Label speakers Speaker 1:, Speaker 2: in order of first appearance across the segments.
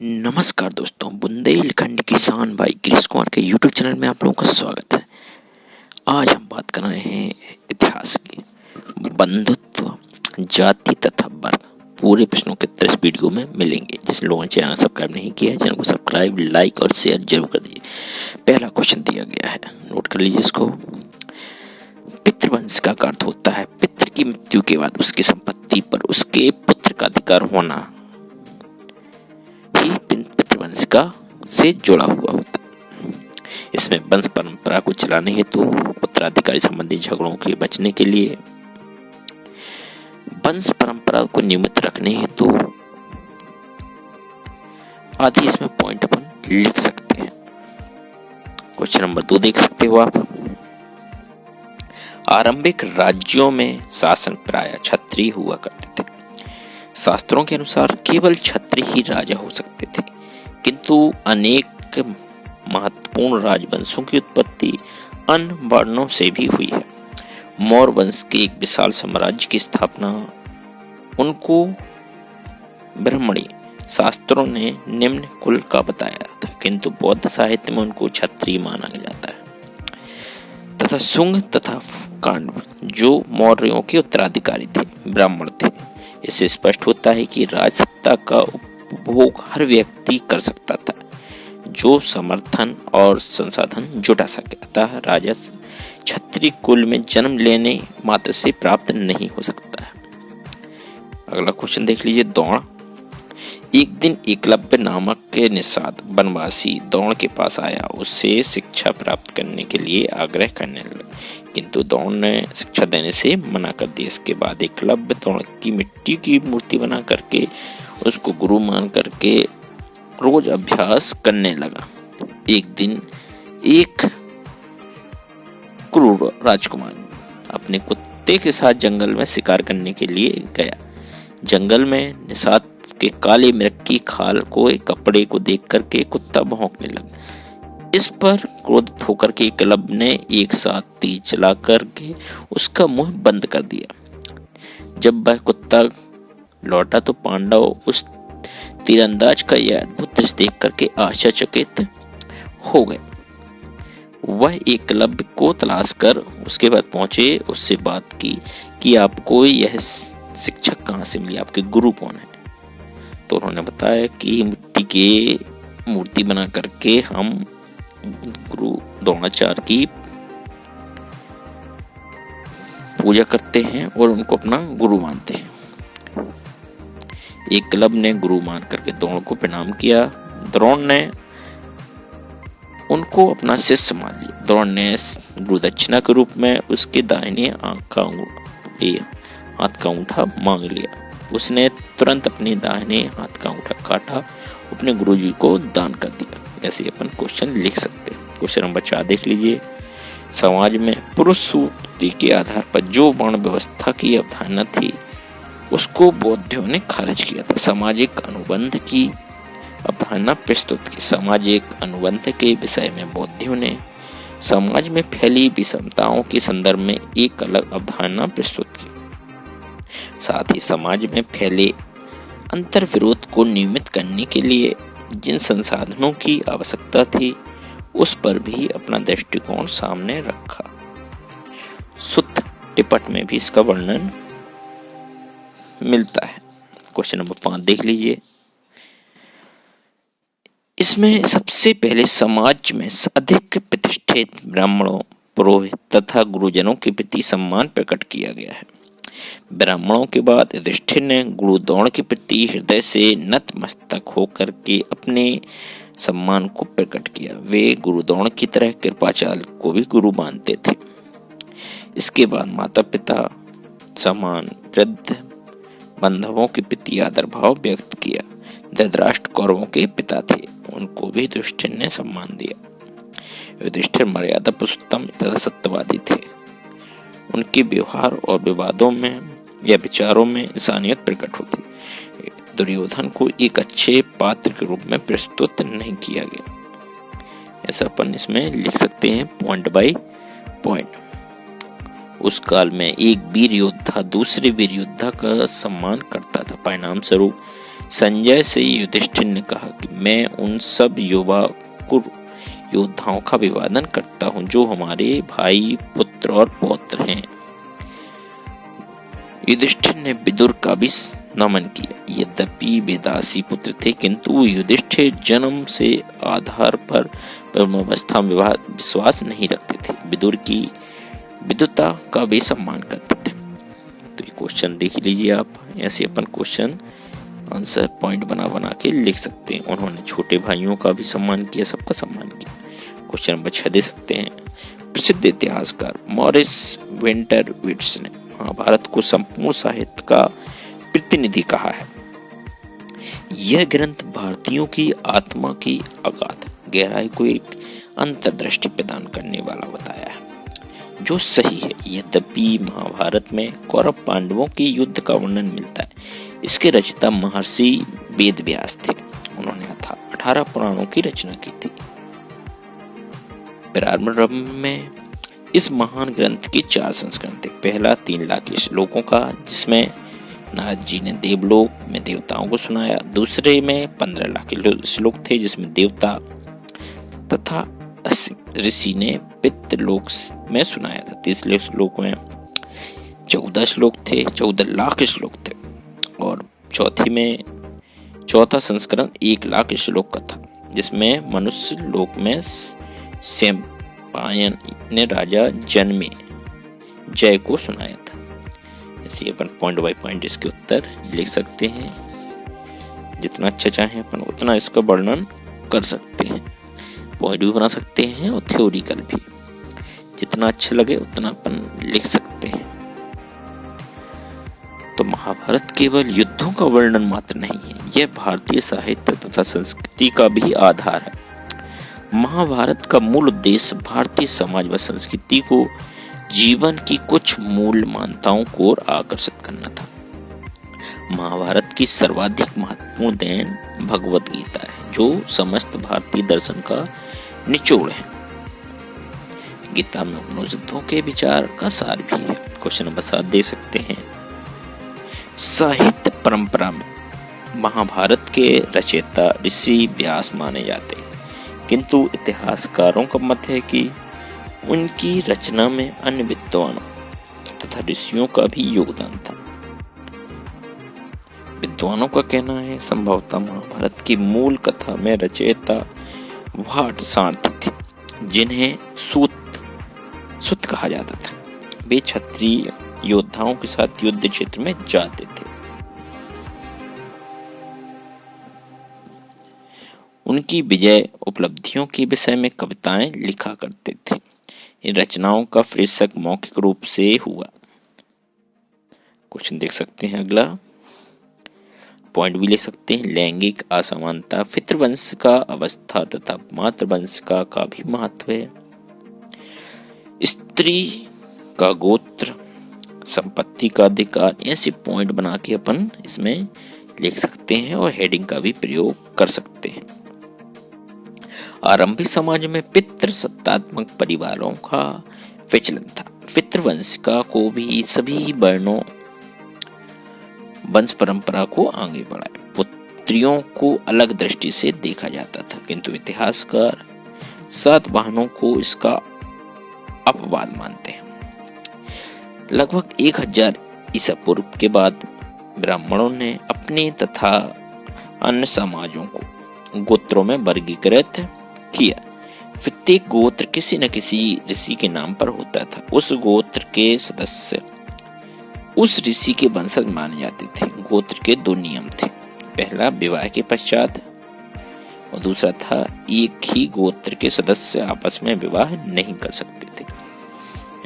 Speaker 1: नमस्कार दोस्तों, बुंदेलखंड किसान भाई गिरीश कुमार के यूट्यूब चैनल में आप लोगों का स्वागत है। आज हम बात कर रहे हैं इतिहास की। बंधुत्व, जाति तथा वर्ण, पूरे प्रश्नों के उत्तर इस वीडियो में मिलेंगे। जिस लोगों ने चैनल सब्सक्राइब नहीं किया है, चैनल को सब्सक्राइब, लाइक और शेयर जरूर कर दीजिए। पहला क्वेश्चन दिया गया है, नोट कर लीजिए इसको। पितृवंश का अर्थ होता है पितृ की मृत्यु के बाद उसकी संपत्ति पर उसके पुत्र का अधिकार होना ही पितृवंश का से जुड़ा हुआ होता है। इसमें वंश परंपरा को चलाने हेतु, उत्तराधिकारी संबंधी झगड़ों के बचने के लिए, वंश परंपरा को नियमित रखने हेतु आदि इसमें पॉइंट अपन लिख सकते हैं। क्वेश्चन नंबर 2 देख सकते हो आप। आरंभिक राज्यों में शासन प्राय क्षत्रिय हुआ करते थे। शास्त्रों के अनुसार केवल क्षत्रिय ही राजा हो सकते थे, किंतु अनेक महत्वपूर्ण राजवंशों की उत्पत्ति अन्य वर्णों से भी हुई है। मौर्य वंश के एक विशाल साम्राज्य की स्थापना उनको ब्राह्मणी शास्त्रों ने निम्न कुल का बताया था, किंतु बौद्ध साहित्य में उनको क्षत्रिय माना जाता है। तथा शुंग तथा कांड जो मौर्यों के उत्तराधिकारी थे, ब्राह्मण थे। इससे स्पष्ट होता है कि राजसत्ता का उपभोग हर व्यक्ति कर सकता था जो समर्थन और संसाधन जुटा सके। अतः राजा क्षत्रिय कुल में जन्म लेने मात्र से प्राप्त नहीं हो सकता है। अगला क्वेश्चन देख लीजिए। द्रोण। एक दिन एकलव्य नामक के निषाद वनवासी द्रोण के पास आया, उससे शिक्षा प्राप्त करने के लिए आग्रह करने लगा, किंतु द्रोण ने शिक्षा देने से मना कर दिया। इसके बाद एकलव्य द्रोण की मिट्टी की मूर्ति बना करके उसको गुरु मान करके रोज अभ्यास करने लगा। एक दिन एक क्रूर राजकुमार अपने कुत्ते के साथ जंगल में शिकार करने के लिए गया। जंगल में निषाद के काले मृग की खाल को एक कपड़े को देख करके कुत्ता भौंकने लगा। इस पर क्रोधित होकर के एकलव्य ने एक साथ तीर चला करके उसका मुंह बंद कर दिया। जब वह कुत्ता लौटा तो पांडव उस तीरंदाज का यह अद्भुत दृश्य देख करके आश्चर्यचकित हो गए। वह एकलव्य को तलाश कर उसके बाद पहुंचे, उससे बात की कि आपको यह शिक्षक कहाँ से मिली, आपके गुरु कौन है। तो उन्होंने बताया कि मिट्टी के मूर्ति बना करके हम गुरु द्रोणाचार्य की पूजा करते हैं और उनको अपना गुरु मानते हैं। एकलव्य ने गुरु मान करके द्रोण को प्रणाम किया। द्रोण ने उनको अपना शिष्य मान लिया। द्रोण ने गुरु दक्षिणा के रूप में उसके दाहिने हाथ का अंगूठा मांग लिया। उसने तुरंत अपने दाहिने हाथ का अंगूठा काटा, अपने गुरुजी को दान कर दिया। ऐसे अपन क्वेश्चन लिख सकते हैं। क्वेश्चन नंबर 4 देख लीजिए। समाज में पुरुष सूक्ति के आधार पर जो वर्ण व्यवस्था की अवधारणा थी उसको बौद्धों ने खारिज किया था। सामाजिक अनुबंध की अवधारणा प्रस्तुत की। सामाजिक अनुबंध के विषय में बौद्धों ने समाज में फैली विषमताओं के संदर्भ में एक अलग अवधारणा प्रस्तुत की। साथ ही समाज में फैले अंतर विरोध को नियमित करने के लिए जिन संसाधनों की आवश्यकता थी उस पर भी अपना दृष्टिकोण सामने रखा। सुत्त टिपट में भी इसका वर्णन मिलता है। क्वेश्चन नंबर 5 देख लीजिए। इसमें सबसे पहले समाज में अधिक प्रतिष्ठित ब्राह्मणों, पुरोहित तथा गुरुजनों के प्रति सम्मान प्रकट किया गया है। ब्राह्मणों के बाद युधिष्ठिर ने गुरु द्रोण के प्रति हृदय से नतमस्तक होकर के अपने सम्मान को प्रकट किया। वे गुरु द्रोण की तरह कृपाचार्य को भी गुरु मानते थे। इसके बाद माता पिता समान वृद्ध बांधवों के प्रति आदर भाव व्यक्त किया। धृतराष्ट्र कौरवों के पिता थे, उनको भी युधिष्ठिर ने सम्मान दिया। युधिष्ठिर मर्यादा पुरुषोत्तम तथा सत्यवादी थे। उनके व्यवहार और विवादों में या विचारों में इंसानियत प्रकट होती। दुर्योधन को एक अच्छे पात्र के रूप में प्रस्तुत नहीं किया गया। ऐसा अपन इसमें लिख सकते हैं पॉइंट बाय पॉइंट। उस काल में एक वीर योद्धा दूसरे वीर योद्धा का सम्मान करता था। परिणाम स्वरूप संजय से युधिष्ठिर ने कहा कि मैं उन सब योद्धाओं का अभिवादन करता हूं जो हमारे भाई, पुत्र और पौत्र हैं। युधिष्ठिर ने विदुर का भी नमन किया। यद्यपि वे दासी पुत्र थे, किंतु युधिष्ठिर जन्म से आधार पर ब्रह्मावस्था में विश्वास नहीं रखते थे। विदुर की विद्वता का भी सम्मान करते थे। तो ये क्वेश्चन देख लीजिए आप। ऐसे अपन क्वेश्चन आंसर पॉइंट बना बना के लिख सकते हैं। उन्होंने छोटे भाइयों का भी सम्मान किया, सबका सम्मान किया। क्वेश्चन नंबर 6 दे सकते हैं। प्रसिद्ध इतिहासकार मॉरिस विंटरविट्स ने महाभारत को संपूर्ण साहित्य का प्रतिनिधि कहा है। यह ग्रंथ भारतीयों की आत्मा की अगाध गहराई को एक अंतर्दृष्टि प्रदान करने वाला बताया है, जो सही है। यद्यपि महाभारत में कौरव पांडवों के युद्ध का वर्णन मिलता है, इसके रचयिता महर्षि वेदव्यास थे। उन्होंने 18 पुराणों की रचना की थी। प्रारंभ में इस महान ग्रंथ के 4 संस्करण थे। पहला 3 लाख श्लोकों का, जिसमें नारद जी ने देवलोक में देवताओं को सुनाया। दूसरे में 15 लाख श्लोक थे, जिसमें देवता तथा ऋषि ने पितृलोक में सुनाया था। तीसरे श्लोक में 14 श्लोक थे, 14 लाख श्लोक थे। और चौथा संस्करण 1 लाख श्लोक का था, जिसमें मनुष्य लोक में सेम्पायन ने राजा जनमे जय को सुनाया था। ऐसे अपन पॉइंट बाय पॉइंट इसके उत्तर लिख सकते हैं। जितना अच्छा चाहे अपन उतना इसका वर्णन कर सकते हैं। पॉइंट भी बना सकते हैं और थ्योरिकल भी। जितना अच्छा लगे उतना अपन लिख सकते हैं। तो महाभारत केवल युद्धों का वर्णन मात्र नहीं है, यह भारतीय साहित्य तथा संस्कृति का भी आधार है। महाभारत का मूल उद्देश्य भारतीय समाज व संस्कृति को जीवन की कुछ मूल मान्यताओं को ओर आकर्षित करना था। महाभारत की सर्वाधिक महत्वपूर्ण देन भगवत गीता है, जो समस्त भारतीय दर्शन का निचोड़ है। गीता में उपनिषदों के विचार का सार भी है। क्वेश्चन नंबर 7 दे सकते हैं। साहित्य परंपरा में महाभारत के रचयिता ऋषि व्यास माने जाते हैं, किंतु इतिहासकारों का मत है कि उनकी रचना में अन्य विद्वानों तथा ऋषियों का भी योगदान था। विद्वानों का कहना है संभवतः महाभारत की मूल कथा में रचयिता वाट सारथी थे, जिन्हें सूत कहा जाता था। वे क्षत्रिय योद्धाओं के साथ युद्ध क्षेत्र में जाते थे। उनकी विजय उपलब्धियों के विषय में कविताएं लिखा करते थे। इन रचनाओं का शीर्षक मौखिक रूप से हुआ। क्वेश्चन देख सकते हैं अगला। पॉइंट भी ले सकते हैं। लैंगिक असमानता, पितृवंश का अवस्था तथा मातृवंश का भी महत्व है। स्त्री का गोत्र, संपत्ति का अधिकार, ऐसे पॉइंट बना के अपन इसमें लिख सकते हैं और हेडिंग का भी प्रयोग कर सकते हैं। आरंभिक समाज में पितृसत्तात्मक परिवारों का विचलन था। पितृवंशिका को भी सभी वर्णों वंश परंपरा को आगे बढ़ाए। पुत्रियों को अलग दृष्टि से देखा जाता था, किंतु इतिहासकार सातवाहनों को इसका अपवाद मानते हैं। लगभग 1000 ईसा पूर्व के बाद ब्राह्मणों ने अपने तथा अन्य समाजों को गोत्रों में वर्गीकृत किया। प्रत्येक गोत्र किसी न किसी ऋषि के नाम पर होता था। उस गोत्र के सदस्य उस ऋषि के वंशज माने जाते थे। गोत्र के 2 नियम थे। पहला विवाह के पश्चात और दूसरा था एक ही गोत्र के सदस्य आपस में विवाह नहीं कर सकते थे।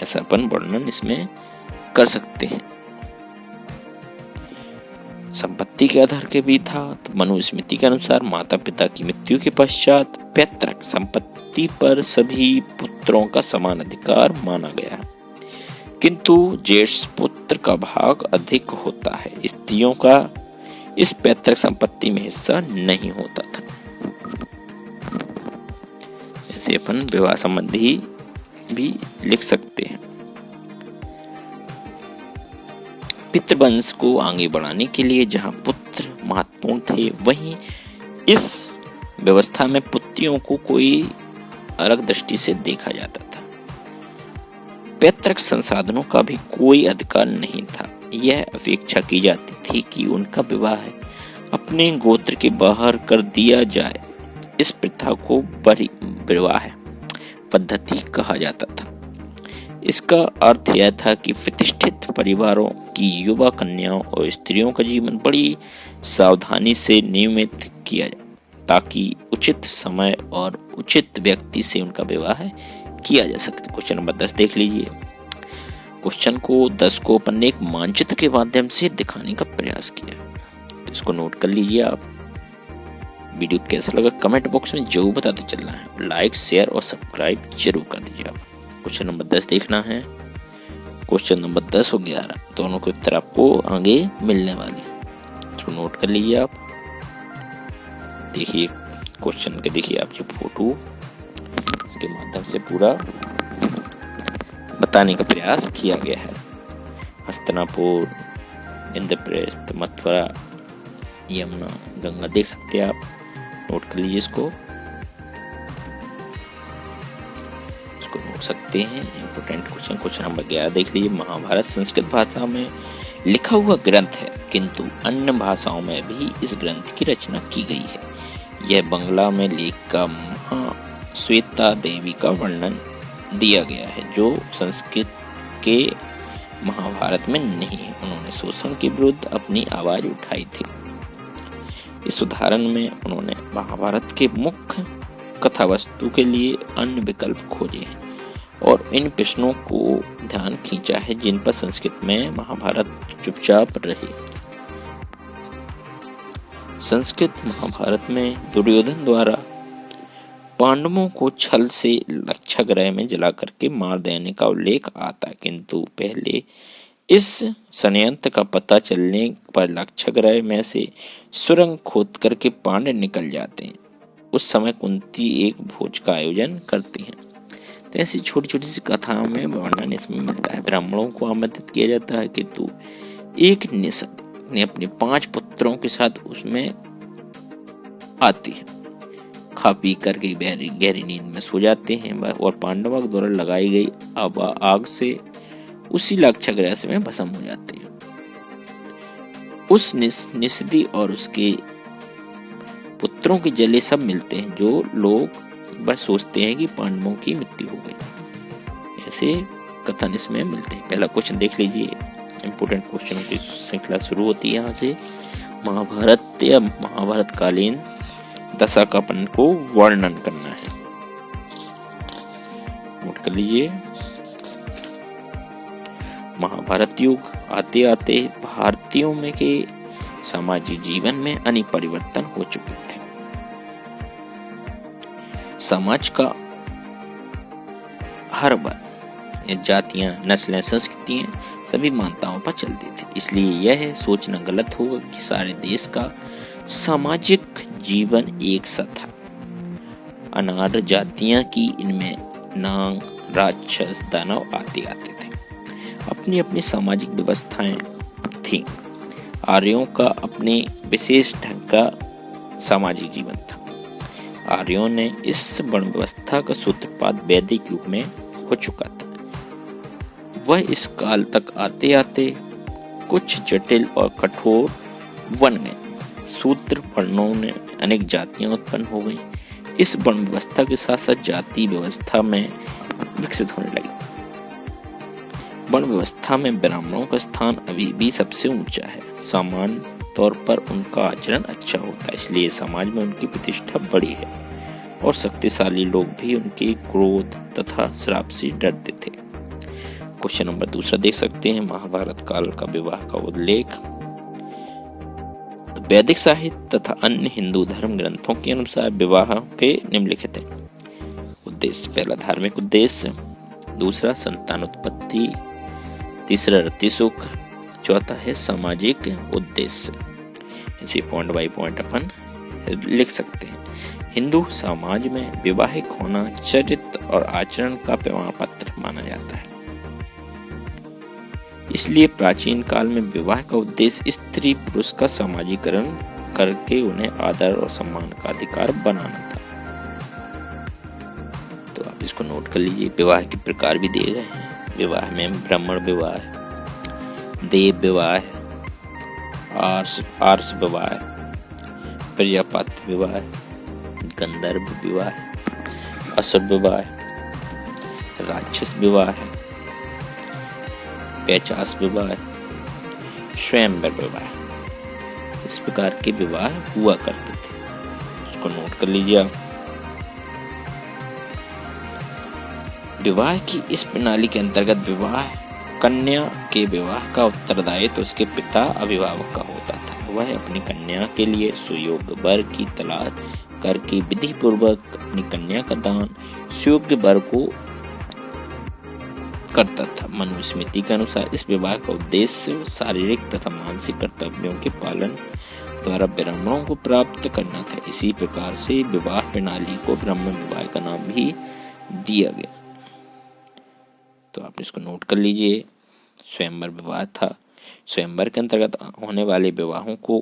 Speaker 1: ऐसा अपन वर्णन इसमें कर सकते हैं। संपत्ति के आधार के भी था। तो मनुस्मृति के अनुसार माता पिता की मृत्यु के पश्चात पैतृक संपत्ति पर सभी पुत्रों का समान अधिकार माना गया है, किंतु ज्येष्ठ पुत्र का भाग अधिक होता है। स्त्रियों का इस पैतृक संपत्ति में हिस्सा नहीं होता था। ऐसे अपन विवाह संबंधी भी लिख सकते हैं। पितृवंश को आगे बढ़ाने के लिए जहां पुत्र महत्वपूर्ण महत्वपूर्ण थे, वहीं इस व्यवस्था में पुत्रियों को कोई अलग दृष्टि से देखा जाता था। पैतृक संसाधनों का भी कोई अधिकार नहीं था। यह अपेक्षा की जाती थी कि उनका विवाह अपने गोत्र के बाहर कर दिया जाए। इस प्रथा को विवाह पद्धति कहा जाता था। इसका अर्थ यह था कि प्रतिष्ठित परिवारों की युवा कन्याओं और स्त्रियों का जीवन बड़ी सावधानी से नियमित किया जाए, ताकि उचित समय और उचित व्यक्ति से उनका विवाह किया जा सकता। क्वेश्चन नंबर 10 देख लीजिए। क्वेश्चन को 10 को अपन ने एक मानचित्र के माध्यम से दिखाने का प्रयास किया, तो इसको नोट कर लीजिए आप। वीडियो कैसा लगा कमेंट बॉक्स में जरूर बताते चलना है। लाइक, शेयर और सब्सक्राइब जरूर कर दीजिए आप। क्वेश्चन नंबर 10 देखना है। क्वेश्चन नंबर 10 और 11 दोनों के उत्तर आपको आगे मिलने वाले हैं, तो नोट कर लीजिए आप। देखिए क्वेश्चन के, देखिए आप जो फोटो, इसके माध्यम से पूरा बताने का प्रयास किया गया है। हस्तिनापुर, इंद्रप्रस्थ, मथुरा, यमुना, गंगा देख सकते हैं आप। नोट कर लीजिए इसको नोट सकते हैं। इंपोर्टेंट क्वेश्चन, क्वेश्चन नंबर 11 देख लीजिए। महाभारत संस्कृत भाषा में लिखा हुआ ग्रंथ है, किंतु अन्य भाषाओं में भी इस ग्रंथ की रचना की गई है। यह बंगला में लेखिका महाश्वेता देवी का वर्णन दिया गया है, जो संस्कृत के महाभारत में नहीं है। उन्होंने शोषण के विरुद्ध अपनी आवाज उठाई थी। इस उदाहरण में उन्होंने महाभारत के मुख्य कथा वस्तु के लिए अन्य विकल्प खोजे हैं और इन प्रश्नों को ध्यान खींचा है जिन पर संस्कृत में महाभारत चुपचाप रहे। संस्कृत महाभारत में दुर्योधन द्वारा पांडवों को छल से लक्षागृह में जला करके मार देने का उल्लेख आता है, किंतु पहले इस षड्यंत्र का पता चलने पर लक्षागृह में से सुरंग खोद करके पांडव निकल जाते हैं। उस समय कुंती एक भोज का आयोजन करती हैं। तो ऐसी छोटी छोटी सी कथाओं में वर्णन इसमें मिलता है। ब्राह्मणों को आमंत्रित किया जाता है, किंतु एक निषद ने अपने 5 पुत्रों के साथ उसमें आती है। खा पी करके गहरी नींद में सो जाते हैं और पांडवों द्वारा लगाई गई आग से उसी लक्षागृह से में भस्म हो जाते हैं। उस निषदी और उसके पुत्रों के जले सब मिलते हैं, जो लोग बस सोचते हैं कि पांडवों की मृत्यु हो गई। ऐसे कथन इसमें मिलते हैं। पहला क्वेश्चन देख लीजिए। इंपोर्टेंट क्वेश्चनों की श्रृंखला शुरू होती है यहाँ से। महाभारत या महाभारत कालीन दशाकापन को वर्णन करना है। नोट कर लीजिए। महाभारत युग आते आते भारतीयों में के सामाजिक जीवन में अनेक परिवर्तन हो चुके थे। समाज का हर वर्ग, जातियां, नस्लें, संस्कृतियां सभी मान्यताओं पर चलती थी। इसलिए यह सोचना गलत होगा कि सारे देश का सामाजिक जीवन एक सा था। अनार्य जातियां की इनमें नाग, राक्षस, दानव आते थे। अपनी अपनी सामाजिक व्यवस्थाएं थी। आर्यों का अपने विशेष ढंग का सामाजिक जीवन था। आर्यों ने इस वर्ण व्यवस्था का सूत्रपात वैदिक युग में हो चुका था। वह इस काल तक आते आते कुछ जटिल और कठोर बन गए। शूद्र वर्णों ने अनेक जातियां उत्पन्न हो गई। इस वर्ण व्यवस्था के साथ साथ जाति व्यवस्था में विकसित होने लगी। वर्ण व्यवस्था में ब्राह्मणों का स्थान अभी भी सबसे ऊंचा है। सामान्य तौर पर उनका आचरण अच्छा होता है, इसलिए समाज में उनकी प्रतिष्ठा बड़ी है और शक्तिशाली लोग भी उनके क्रोध तथा श्राप से डरते थे। क्वेश्चन नंबर 2 देख सकते हैं। महाभारत काल का विवाह का उल्लेख वैदिक साहित्य तथा अन्य हिंदू धर्म ग्रंथों के अनुसार विवाह के निम्नलिखित हैं। उद्देश्य, पहला धार्मिक उद्देश्य, दूसरा संतान उत्पत्ति, तीसरा रति सुख, चौथा है सामाजिक उद्देश्य। इसे पॉइंट बाय पॉइंट अपन लिख सकते हैं। हिंदू समाज में विवाहिक होना चरित्र और आचरण का प्रमाण पत्र माना जाता है। इसलिए प्राचीन काल में विवाह का उद्देश्य स्त्री पुरुष का समाजीकरण करके उन्हें आदर और सम्मान का अधिकार बनाना था। तो आप इसको नोट कर लीजिए। विवाह के प्रकार भी दिए गए हैं। विवाह में ब्राह्मण विवाह, देव विवाह, आर्ष विवाह, प्रजापति विवाह, गंधर्व विवाह, असुर विवाह, राक्षस विवाह, पैचास विवाह, स्वयंवर विवाह, इस प्रकार के विवाह हुआ करते थे। इसको नोट कर लीजिए आप। विवाह की इस प्रणाली के अंतर्गत विवाह कन्या के विवाह का उत्तरदायित्व तो उसके पिता अभिभावक का होता था। वह अपनी कन्या के लिए सुयोग्य वर की तलाश करके विधि पूर्वक अपनी कन्या का दान सुयोग्य वर को करता था। मनुस्मृति के अनुसार इस विवाह का उद्देश्य शारीरिक तथा मानसिक कर्तव्यों के पालन द्वारा ब्राह्मणों को प्राप्त करना था। इसी प्रकार से विवाह प्रणाली को ब्राह्मण विवाह का नाम भी दिया गया। तो आप इसको नोट कर लीजिए। स्वयंवर विवाह था। स्वयंवर के अंतर्गत होने वाले विवाहों को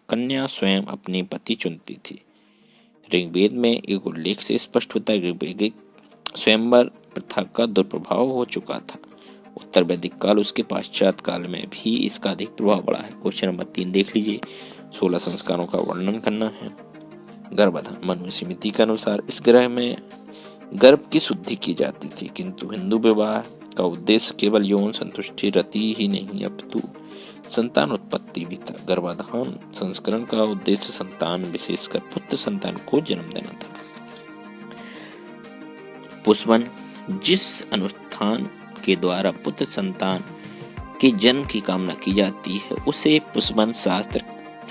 Speaker 1: कन्या स्वयं अपने पति चुनती थी। ऋग्वेद में एक उल्लेख से स्पष्ट होता है कि वैदिक स्वयंवर प्रथा का दुष्प्रभाव हो चुका था। उत्तर वैदिक काल उसके पश्चात काल में भी इसका अधिक प्रभाव बढ़ा है। क्वेश्चन नंबर 3 देख लीजिए। 16 संस्कारों का वर्णन करना है। गर्भधान। मनुस्मृति के अनुसार इस ग्रह में गर्भ की शुद्धि की जाती थी, किंतु हिंदू विवाह का उद्देश्य केवल यौन संतुष्टि रति ही नहीं अपितु संतान उत्पत्ति भी था। गर्भाधान संस्करण का उद्देश्य संतान, विशेषकर पुत्र संतान को जन्म देना था। पुष्पन। जिस अनुष्ठान के द्वारा पुत्र संतान के जन्म की कामना की जाती है उसे पुष्पन शास्त्र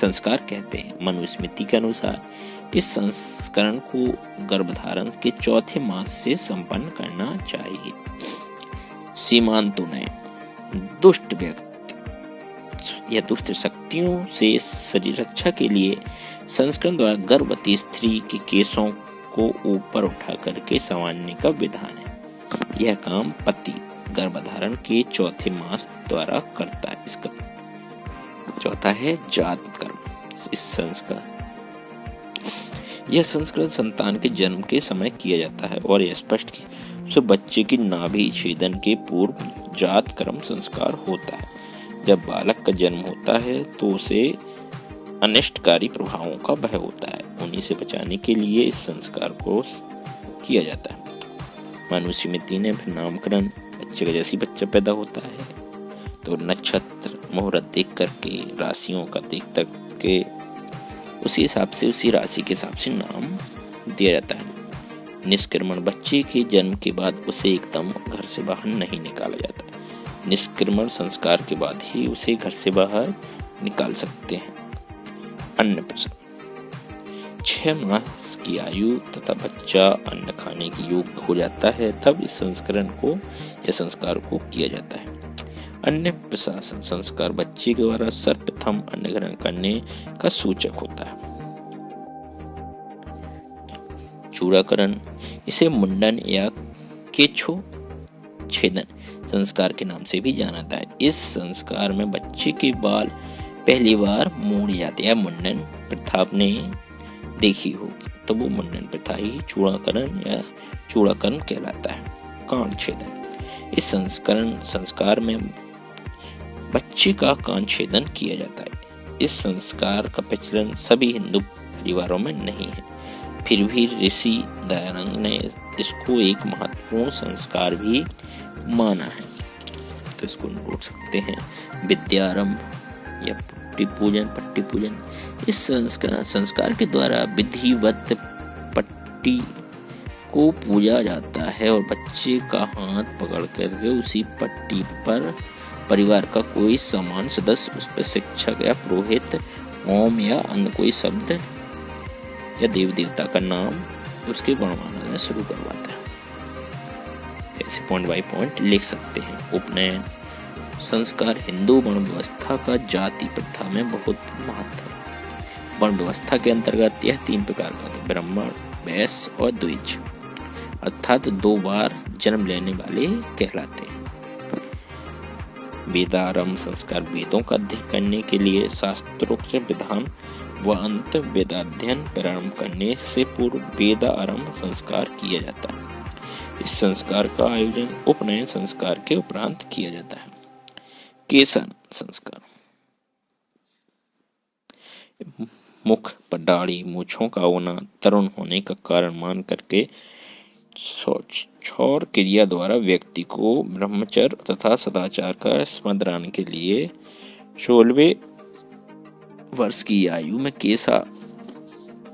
Speaker 1: संस्कार कहते हैं। मनुस्मृति के अनुसार इस संस्करण को गर्भधारण के चौथे मास से संपन्न करना चाहिए। सीमांतों ने दुष्ट व्यक्ति या दुष्ट शक्तियों से शरीर रक्षा के लिए संस्करण द्वारा गर्भवती स्त्री के केशों को ऊपर उठा करके संवारने का विधान है। यह काम पति गर्भधारण के चौथे मास द्वारा करता है। इसका चौथा है जात कर्म। इस संस्कार यह संस्करण संतान के जन्म के समय किया जाता है और यह स्पष्ट कि बच्चे की नाभि छेदन के पूर्व जात कर्म संस्कार होता है। जब बालक का जन्म होता है तो उसे अनिष्टकारी प्रभावों का भय होता है। उन्हीं से बचाने के लिए इस संस्कार को किया जाता है। मनुस्मृति ने फिर नामकरण, बच्चे का जैसे बच्चा पैदा होता है तो नक्षत्र मुहूर्त देख करके, राशियों का देख करके उसी हिसाब से, उसी राशि के हिसाब से नाम दिया जाता है। निष्क्रमण। बच्चे के जन्म के बाद उसे एकदम घर से बाहर नहीं निकाला जाता। निष्क्रमण संस्कार के बाद ही उसे घर से बाहर निकाल सकते हैं। अन्नप्राशन। 6 मास की आयु तथा बच्चा अन्न खाने की योग्य हो जाता है तब इस संस्कार को किया जाता है। अन्नप्राशन संस्कार बच्चे के द्वारा सर्वप्रथम अन्न ग्रहण करने का सूचक होता है। चूड़ाकरण। इसे मुंडन या केशो छेदन संस्कार के नाम से भी जाना जाता है। इस संस्कार में बच्चे के बाल पहली बार मोड़े जाते हैं। मुंडन प्रथा आपने देखी होगी तो वो मुंडन प्रथा ही चूड़ाकरण कहलाता है। कान छेदन। इस संस्कार में बच्चे का कान छेदन किया जाता है। इस संस्कार का प्रचलन सभी हिंदू परिवारों में नहीं है, फिर भी ऋषि दयानंद ने इसको एक महत्वपूर्ण संस्कार भी माना है। तो इसको नोट सकते हैं। विद्यारंभ या पट्टी पूजन। इस संस्कार के द्वारा विधिवत पट्टी को पूजा जाता है और बच्चे का हाथ पकड़ करके उसी पट्टी पर परिवार का कोई समान सदस्य उस पर शिक्षक या पुरोहित ओम या अन्य कोई शब्द या देव देवता का नाम उसके गुणगान शुरू करवाता है। ऐसे पॉइंट बाय पॉइंट लिख सकते हैं। उपनयन संस्कार हिंदू वर्ण व्यवस्था का जाति प्रथा में बहुत महत्व है। वर्ण व्यवस्था के अंतर्गत यह 3 प्रकार का है: ब्राह्मण, वैश्य और द्विज, अर्थात 2 बार जन्म लेने वाले कहलाते हैं। वेदारंभ संस्कार वेदों का अध्ययन करने के लिए शास्त्रोक्त विधान व अंत वेदाध्ययन प्रारंभ करने से पूर्व वेदारंभ संस्कार किया जाता है। इस संस्कार का आयोजन उपनयन संस्कार के उपरांत किया जाता है। केसन संस्कार मुख पर दाढ़ी मूछों का होना तरुण होने का कारण मान करके क्षौर क्रिया द्वारा व्यक्ति को ब्रह्मचर्य तथा सदाचार का स्मरण के लिए 16वें वर्ष की आयु में केसा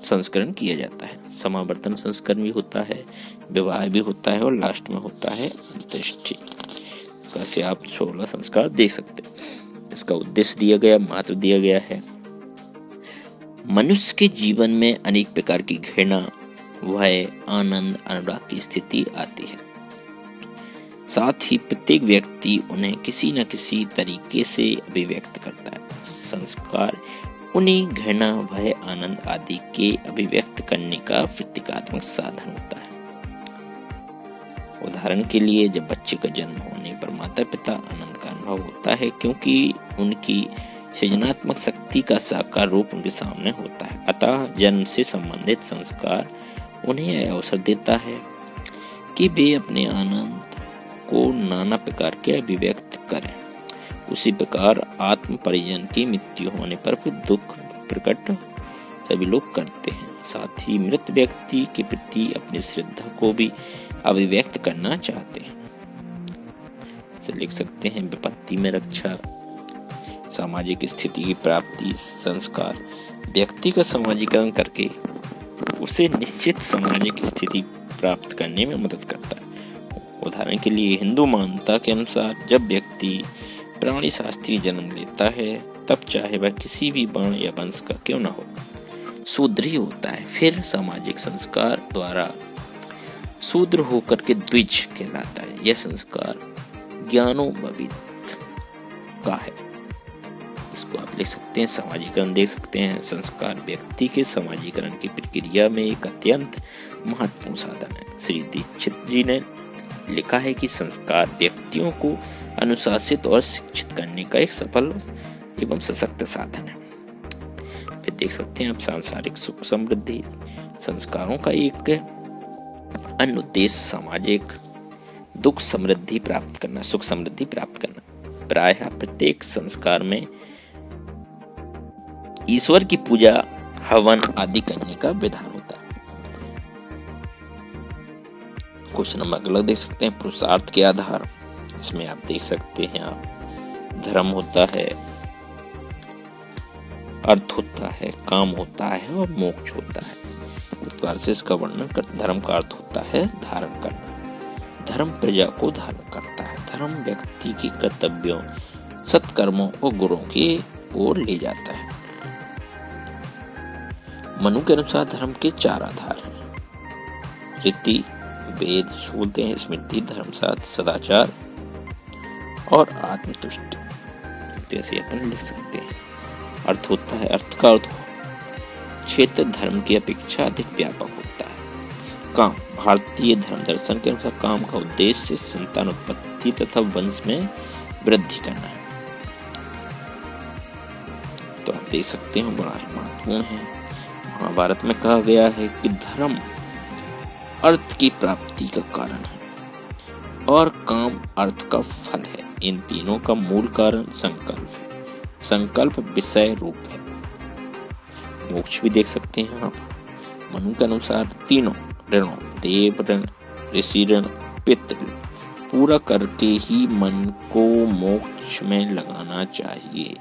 Speaker 1: संस्करण किया जाता है। समावर्तन संस्करण भी होता है, विवाह भी होता है और लास्ट में होता है अंत्येष्टि। कैसे आप 16 संस्कार देख सकते हैं। इसका उद्देश्य दिया गया, महत्व दिया गया है। मनुष्य के जीवन में अनेक प्रकार की घृणा, भय, आनंद, अनुराग की स्थिति आती है। साथ ही प्रत्येक व्यक्ति उन्हें किसी न किसी तरीके से अभिव्यक्त करता है। संस्कार उन्हीं घृणा, भय, आनंद आदि के अभिव्यक्त करने का प्रतीकात्मक साधन होता है। उदाहरण के लिए जब बच्चे का जन्म होने पर माता पिता आनंद का अनुभव होता है, क्योंकि उनकी सृजनात्मक शक्ति का साकार रूप उनके सामने होता है। अतः जन्म से संबंधित संस्कार उन्हें यह अवसर देता है कि वे अपने आनंद को नाना प्रकार के अभिव्यक्त करें। उसी प्रकार आत्म परिजन की मृत्यु होने पर भी दुख प्रकट सभी लोग करते हैं। साथ ही मृत व्यक्ति के प्रति अपनी श्रद्धा को भी अभिव्यक्त करना चाहते हैं। तो लिख सकते हैं विपत्ति में रक्षा, सामाजिक स्थिति की प्राप्ति। संस्कार व्यक्ति का समाजीकरण करके उसे निश्चित सामाजिक स्थिति प्राप्त करने में मदद करता है। उदाहरण के लिए हिंदू मान्यता के अनुसार जब व्यक्ति प्राणी शास्त्रीय जन्म लेता है तब चाहे वह किसी भी वर्ण या वंश का क्यों न हो, शूद्र ही होता है। फिर सामाजिक संस्कार द्वारा शूद्र होकर के द्विज कहलाता है। यह संस्कार ज्ञानोपवीत का है। इसको आप लिख सकते हैं, समाजीकरण देख सकते हैं। संस्कार व्यक्ति के समाजीकरण की प्रक्रिया में एक अत्यंत महत्वपूर्ण साधन है। श्री दीक्षित जी ने लिखा है कि संस्कार व्यक्तियों को अनुशासित और शिक्षित करने का एक सफल एवं सशक्त साधन है। फिर देख सकते हैं आप सांसारिक सुख समृद्धि। संस्कारों का एक अन्य उद्देश्य सामाजिक दुख समृद्धि प्राप्त करना, सुख समृद्धि प्राप्त करना। प्रायः प्रत्येक संस्कार में ईश्वर की पूजा, हवन आदि करने का विधान होता है। क्वेश्चन नंबर अगला देख सकते हैं, पुरुषार्थ के आधार। इसमें आप देख सकते हैं आप धर्म होता है, अर्थ होता है, काम होता है और मोक्ष होता है। इस प्रकार से इसका वर्णन कर। धर्म का अर्थ होता है धारण करना। धर्म प्रजा को धारण करता है। धर्म व्यक्ति के कर्तव्यों, सत्कर्मों और गुणों की ओर ले जाता है। मनु के अनुसार धर्म के 4 आधार हैं: रीति, वेद, बोलते हैं स्मृति, धर्मशास्त्र, सदाचार और आत्मतुष्टि। जैसे अपन लिख सकते हैं। अर्थ होता है, अर्थ का अर्थ क्षेत्र धर्म की अपेक्षा अधिक व्यापक होता है। काम, भारतीय धर्म दर्शन के अनुसार काम का उद्देश्य संतान उत्पत्ति तथा वंश में वृद्धि करना है। तो आप देख सकते हैं बड़ा महत्वपूर्ण है। महाभारत में कहा गया है कि धर्म अर्थ की प्राप्ति का कारण है और काम अर्थ का फल है। इन तीनों का मूल कारण संकल्प, संकल्प विषय रूप है। मोक्ष भी देख सकते हैं आप। मनु के अनुसार तीनों ऋणों, देव ऋण, ऋषि ऋण, पितृ ऋण पूरा करके ही मन को मोक्ष में लगाना चाहिए।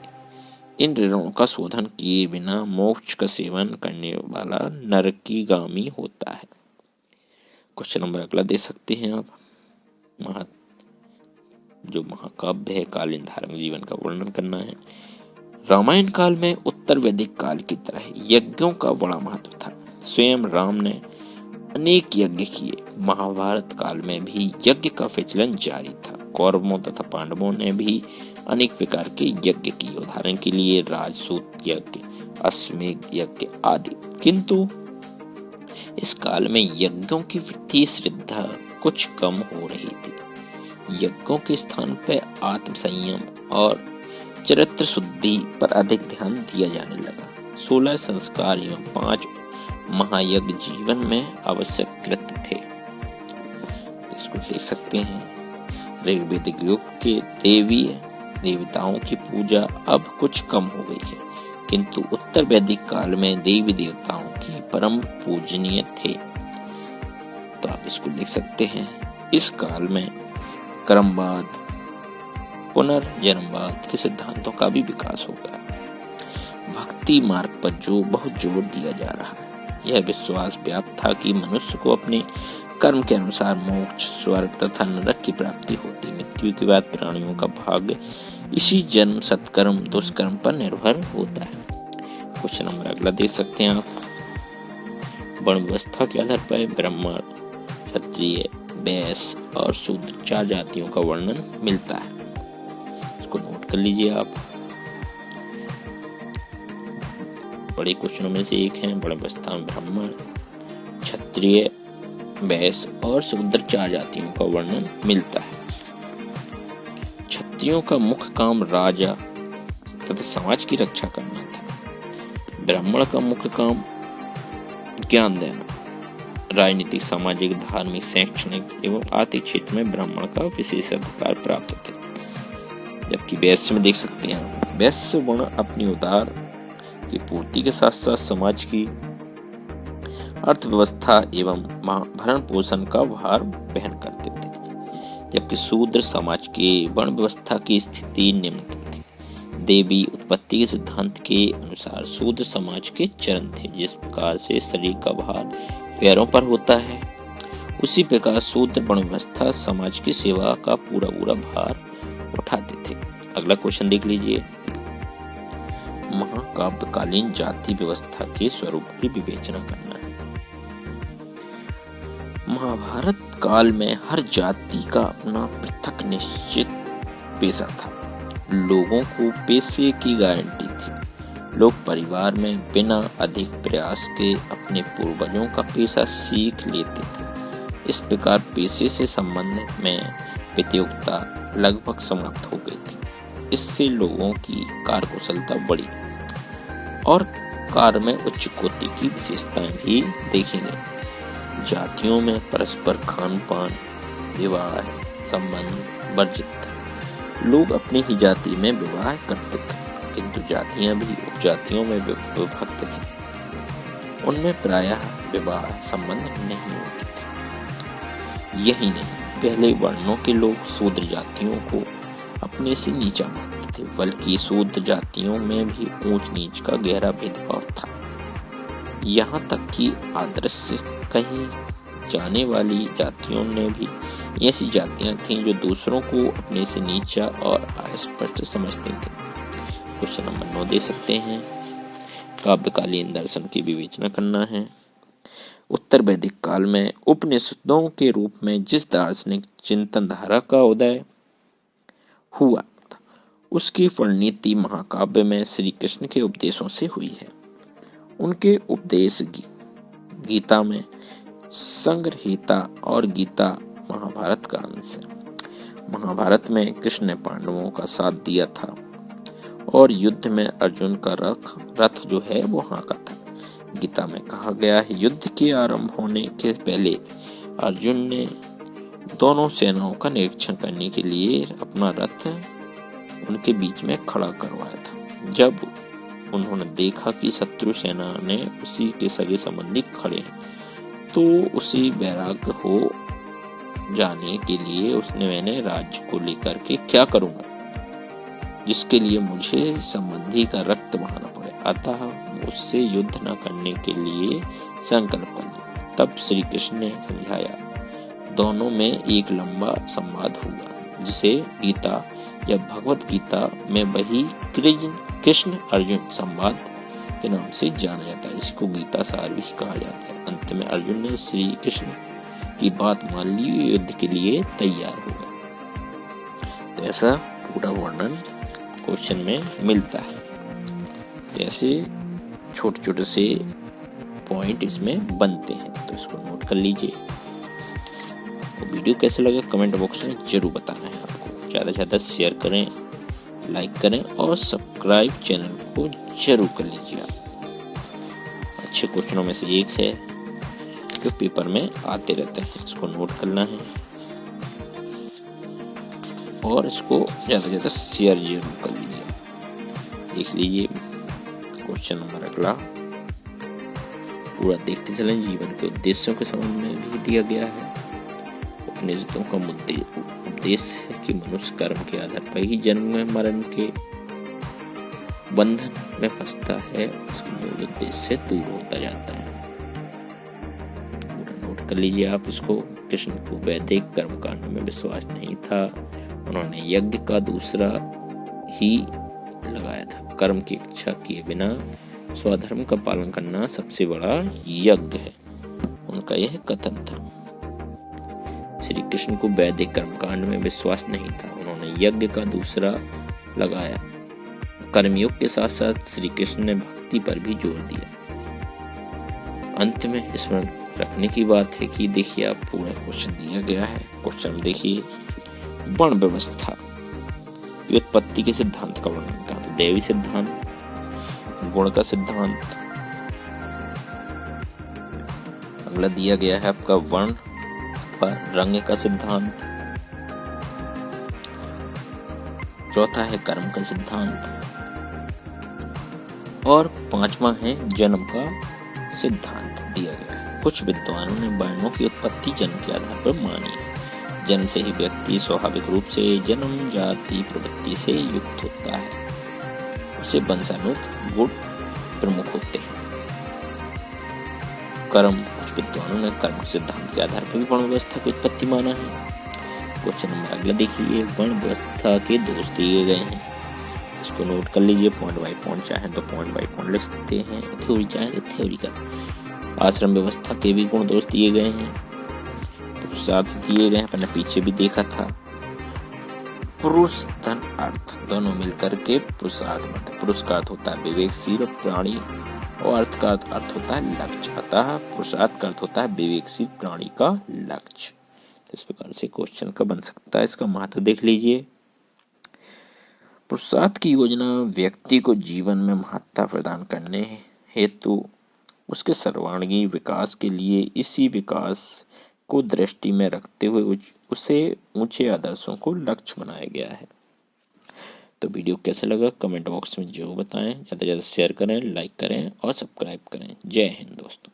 Speaker 1: इन ऋणों का शोधन किए बिना मोक्ष का सेवन करने वाला नरकीगामी होता है। क्वेश्चन नंबर अगला दे सकते हैं आप। जो महाकाव्य है कालीन धार्मिक जीवन का वर्णन करना है। रामायण काल में उत्तर वैदिक काल की तरह यज्ञों का बड़ा महत्व था। स्वयं राम ने अनेक यज्ञ किए। महाभारत काल में भी यज्ञ का प्रचलन जारी था। कौरवों तथा पांडवों ने भी अनेक प्रकार के यज्ञ किए। उदाहरण के लिए राजसूत यज्ञ, अश्वमेध यज्ञ आदि। किंतु इस काल में यज्ञों की प्रति श्रद्धा कुछ कम हो रही थी। यज्ञों के स्थान पर आत्म संयम और चरित्र शुद्धि पर अधिक ध्यान दिया जाने लगा। 16 संस्कार एवं 5 महायज्ञ जीवन में आवश्यक कृत्य थे। इसको देख सकते हैं। ऋग्वेदिक युग के देवी देवताओं की पूजा अब कुछ कम हो गई है, किंतु उत्तर वैदिक काल में देवी देवताओं की परम पूजनीय थे। तो आप इसको लिख सकते हैं। इस काल में कर्मवाद, पुनर्जन्मवाद के सिद्धांतों का भी विकास होगा। भक्ति मार्ग पर जो बहुत जोर दिया जा रहा है, यह विश्वास व्याप्त था कि मनुष्य को अपने कर्म के अनुसार मोक्ष, स्वर्ग तथा नरक की प्राप्ति होती। मृत्यु के बाद प्राणियों का भाग्य इसी जन्म, सत्कर्म, दुष्कर्म पर निर्भर होता है। क्वेश्चन नंबर अगला देख सकते हैं आप। वर्ण व्यवस्था के आधार पर ब्राह्मण, क्षत्रिय, वैश्य और शूद्र 4 जातियों का वर्णन मिलता है। इसको नोट कर लीजिए आप। बड़े क्वेश्चनों में से एक है। वर्ण व्यवस्था में ब्राह्मण, क्षत्रिय, वैश्य और शूद्र 4 जातियों का वर्णन मिलता है। क्षत्रियों का मुख्य काम राजा तथा समाज की रक्षा करना था। ब्राह्मण का मुख्य काम ज्ञान देना। राजनीतिक, सामाजिक, धार्मिक, शैक्षणिक एवं आर्थिक क्षेत्र में ब्राह्मण का विशेष अधिकार प्राप्त थे। जबकि वैश्य में देख सकते हैं, वैश्य वर्ण अपनी उदार की पूर्ति के साथ साथ समाज की अर्थव्यवस्था एवं भरण पोषण का भार वहन करते थे। जबकि शूद्र समाज के वर्ण व्यवस्था की स्थिति निम्न थी। देवी उत्पत्ति के सिद्धांत के अनुसार शूद्र समाज के चरण थे। जिस प्रकार से शरीर का भार पैरों पर होता है, उसी प्रकार शूद्र वर्ण व्यवस्था समाज की सेवा का पूरा भार उठाते थे। अगला क्वेश्चन देख लीजिए। महाकाव्यकालीन जाति व्यवस्था के स्वरूप की विवेचना करना है। महाभारत काल में हर जाति का अपना पृथक निश्चित पेशा था। लोगों को पेशे की गारंटी थी। लोग परिवार में बिना अधिक प्रयास के अपने पूर्वजों का पेशा सीख लेते थे। इस प्रकार पेशे से संबंध में प्रतियोगिता लगभग समाप्त हो गई थी। इससे लोगों की कार्यकुशलता बढ़ी और कार्य में उच्च कोटि की विशेषताएं भी देखी गई। जातियों में परस्पर खान पान, विवाह संबंध वर्जित थे। लोग अपनी ही जाति में विवाह करते थे, किंतु जातियां भी उपजातियों में विभक्त थी। उनमें प्रायः विवाह संबंध नहीं होते थे। यही नहीं, पहले वर्णों के लोग शूद्र जातियों को अपने से नीचा मानते थे, बल्कि शूद्र जातियों में भी ऊंच नीच का गहरा भेदभाव था। यहाँ तक कि आदर्श कहीं जाने वाली जातियों ने भी ऐसी जातियां थीं जो दूसरों को अपने से नीचा और अस्पष्ट समझते थे। क्वेश्चन नंबर 9 दे सकते हैं। काव्यकालीन दर्शन की विवेचना करना है। उत्तर वैदिक काल में उपनिषदों के रूप में जिस दार्शनिक चिंतन धारा का उदय हुआ था, उसकी परिणति महाकाव्य में श्री कृष्ण के उपदेशों से हुई है। उनके उपदेश गीता में संग्रहीता और गीता महाभारत का अंश है। महाभारत में कृष्ण ने पांडवों का साथ दिया था और युद्ध में अर्जुन का रथ जो है वो हाँका था। गीता में कहा गया है, युद्ध के आरंभ होने के पहले अर्जुन ने दोनों सेनाओं का निरीक्षण करने के लिए अपना रथ उनके बीच में खड़ा करवाया था। जब उन्होंने देखा कि शत्रु सेना ने उसी के सगे संबंधी खड़े हैं, तो उसी वैराग्य हो जाने के लिए मैंने राज्य को लेकर के क्या करूंगा जिसके लिए मुझे संबंधी का रक्त बहाना पड़े, अतः उससे युद्ध न करने के लिए संकल्प कर लिया। तब श्री कृष्ण ने समझाया। दोनों में एक लंबा संवाद हुआ, जिसे गीता या भगवत गीता में वही कृष्ण अर्जुन संवाद के नाम से जाना जाता है। इसको गीता सार भी कहा जाता है। अंत में अर्जुन ने श्री कृष्ण की बात मान ली, युद्ध के लिए तैयार हो गए। तो ऐसा पूरा वर्णन क्वेश्चन में मिलता है। तो ऐसे छोटे छोटे से पॉइंट इसमें बनते हैं, तो इसको नोट कर लीजिए। तो वीडियो कैसे लगे कमेंट बॉक्स में जरूर बताना है आपको। ज़्यादा से ज़्यादा शेयर करें, लाइक करें और सब्सक्राइब चैनल को जरूर कर लीजिए आप। अच्छे क्वेश्चनों में से एक है जो पेपर में आते रहते हैं। इसको नोट करना है और इसको ज़्यादा से ज़्यादा शेयर जरूर कर लीजिए। देख लीजिए क्वेश्चन नंबर अगला, पूरा देखते चलें। जीवन के उद्देश्यों के संबंध में भी दिया गया है। उपनिषदों का उपदेश है कि मनुष्य कर्म के आधार पर ही जन्म में मरण के बंधन में फंसता है, उसके मूल उद्देश्य से दूर होता जाता है। पूरा नोट कर लीजिए आप इसको। कृष्ण को वैदिक कर्मकांड में विश्वास नहीं था, उन्होंने यज्ञ का दूसरा ही लगाया था। कर्म की इच्छा किए बिना स्वधर्म का पालन करना सबसे बड़ा यज्ञ है, उनका यह कथन था। श्री कृष्ण को वैदिक कर्मकांड में विश्वास नहीं था, उन्होंने यज्ञ का दूसरा लगाया। कर्मयोग के साथ साथ श्री कृष्ण ने भक्ति पर भी जोर दिया। अंत में स्मरण रखने की बात है कि देखिए आप पूरा क्वेश्चन दिया गया है। क्वेश्चन देखिए, वर्ण व्यवस्था की उत्पत्ति के सिद्धांत का वर्णन करना। तो दैवी सिद्धांत, गुण का सिद्धांत। अगला दिया गया है आपका वर्ण पर रंग का सिद्धांत। चौथा है कर्म का सिद्धांत और पांचवा है जन्म का सिद्धांत दिया गया है। कुछ विद्वानों ने वर्णों की उत्पत्ति जन्म के आधार पर मानी है। जन्म से ही व्यक्ति स्वाभाविक रूप से जन्म जाति प्रवृत्ति से युक्त होता है, उसे वंशानुगत गुण प्रमुख होते हैं। कर्म, कुछ विद्वानों ने कर्म सिद्धांत के आधार पर भी वर्ण व्यवस्था की उत्पत्ति माना है। क्वेश्चन नंबर अगला देखिए, वर्ण व्यवस्था के दोष दिए गए हैं, इसको नोट कर लीजिए। पॉइंट बाय पॉइंट चाहे तो पॉइंट बाय पॉइंट लिख सकते हैं, थ्योरी चाहे तो थ्योरी का। आश्रम व्यवस्था के भी गुण दोष दिए गए हैं, तो साथ दिए गए हैं, मैंने पीछे भी देखा था। पुरुष धन अर्थ दोनों मिलकर के पुरुषार्थ बनता है। पुरुष का अर्थ होता है विवेकशील प्राणी और अर्थ का अर्थ होता है लक्ष्य, अतः पुरुषार्थ का अर्थ होता है विवेकशील प्राणी का लक्ष्य। इस प्रकार से क्वेश्चन का बन सकता है। इसका महत्व देख लीजिए। पुरुषार्थ की योजना व्यक्ति को जीवन में महत्ता प्रदान करने हेतु उसके सर्वांगीण विकास के लिए इसी विकास को दृष्टि में रखते हुए उसे ऊंचे आदर्शों को लक्ष्य बनाया गया है। तो वीडियो कैसा लगा कमेंट बॉक्स में जरूर बताएं, ज़्यादा से ज़्यादा शेयर करें, लाइक करें और सब्सक्राइब करें। जय हिंद दोस्तों।